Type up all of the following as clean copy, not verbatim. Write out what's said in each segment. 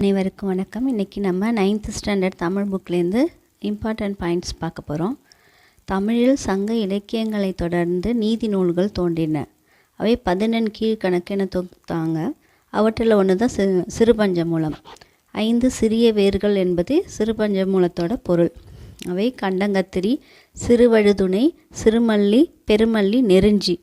அனைவருக்கும் வணக்கம். இன்றைக்கி நம்ம 9th ஸ்டாண்டர்ட் தமிழ் புக்லேருந்து இம்பார்ட்டன்ட் பாயிண்ட்ஸ் பார்க்க போகிறோம். தமிழில் சங்க இலக்கியங்களை தொடர்ந்து நீதி நூல்கள் தோன்றின. அவை 11 கீழ்கணக்கென தொகுத்தாங்க. அவற்றில் ஒன்று தான் சிறுபஞ்சமூலம். 5 சிறிய வேர்கள் என்பது சிறுபஞ்சமூலத்தோட பொருள். அவை கண்டங்கத்திரி, சிறுவழுதுணை, சிறுமல்லி, பெருமல்லி, நெருஞ்சி.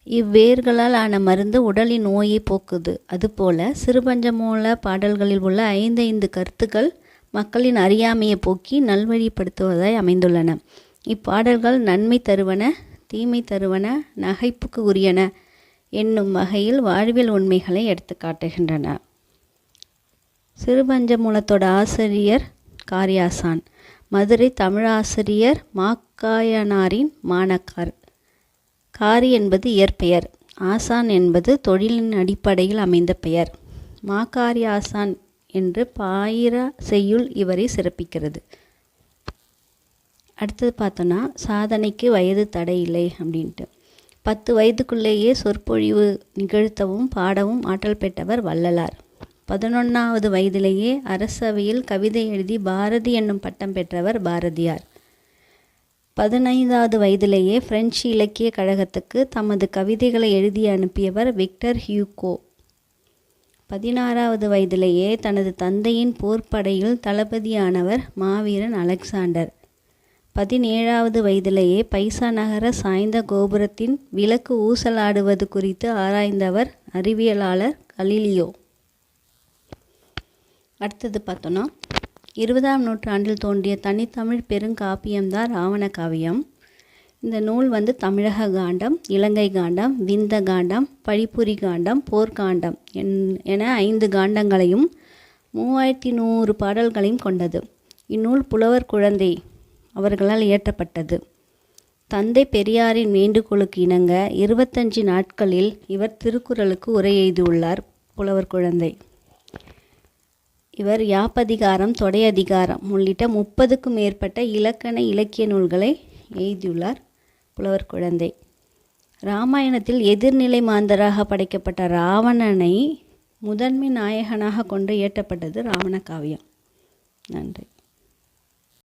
இவ்வேர்களால் ஆன மருந்து உடலின் நோயை போக்குது. அதுபோல சிறுபஞ்சமூல பாடல்களில் உள்ள 5 கருத்துக்கள் மக்களின் அறியாமையை போக்கி நல்வழிப்படுத்துவதாய் அமைந்துள்ளன. இப்பாடல்கள் நன்மை தருவன, தீமை தருவன, நகைப்புக்கு உரியன என்னும் வகையில் வாழ்வியல் உண்மைகளை எடுத்து காட்டுகின்றன. சிறுபஞ்சமூலத்தோட ஆசிரியர் காரியாசான். மதுரை தமிழாசிரியர் மாக்காயனாரின் மாணக்கார். காரி என்பது இயற்பெயர். ஆசான் என்பது தொழிலின் அடிப்படையில் அமைந்த பெயர். மாக்காரி ஆசான் என்று பாயிர செய்யுள் இவரை சிறப்பிக்கிறது. அடுத்தது பார்த்தோன்னா, சாதனைக்கு வயது தடை இல்லை அப்படின்ட்டு. 10 வயதுக்குள்ளேயே சொற்பொழிவு நிகழ்த்தவும் பாடவும் ஆற்றல் பெற்றவர் வள்ளலார். 11வது வயதிலேயே அரசவையில் கவிதை எழுதி பாரதி என்னும் பட்டம் பெற்றவர் பாரதியார். 15வது வயதிலேயே பிரெஞ்சு இலக்கிய கழகத்துக்கு தமது கவிதைகளை எழுதி அனுப்பியவர் விக்டர் ஹியூகோ. 16வது வயதிலேயே தனது தந்தையின் போர்ப்படையில் தளபதியானவர் மாவீரன் அலெக்சாண்டர். 17வது வயதிலேயே பைசா நகர சாய்ந்த கோபுரத்தின் விளக்கு ஊசலாடுவது குறித்து ஆராய்ந்தவர் அறிவியலாளர் கலீலியோ. அடுத்தது பார்த்தோன்னா, 20ஆம் நூற்றாண்டில் தோன்றிய தனித்தமிழ் பெருங்காப்பியம்தான் ராவண காவியம். இந்த நூல் தமிழக காண்டம், இலங்கை காண்டம், விந்த காண்டம், பழிப்புரி காண்டம், போர்க்காண்டம் என 5 காண்டங்களையும் 3100 பாடல்களையும் கொண்டது. இந்நூல் புலவர் குழந்தை அவர்களால் இயற்றப்பட்டது. தந்தை பெரியாரின் வேண்டுகோளுக்கு இணங்க 25 நாட்களில் இவர் திருக்குறளுக்கு உரை எழுதியுள்ளார். புலவர் குழந்தை இவர் யாப்பதிகாரம், தொடையதிகாரம் உள்ளிட்ட 30க்கும் மேற்பட்ட இலக்கண இலக்கிய நூல்களை எழுதியுள்ளார் புலவர் குழந்தை. இராமாயணத்தில் எதிர்நிலை மாந்தராக படைக்கப்பட்ட ராவணனை முதன்மை நாயகனாக கொண்டு இயற்றப்பட்டது ராவண காவியம். நன்றி.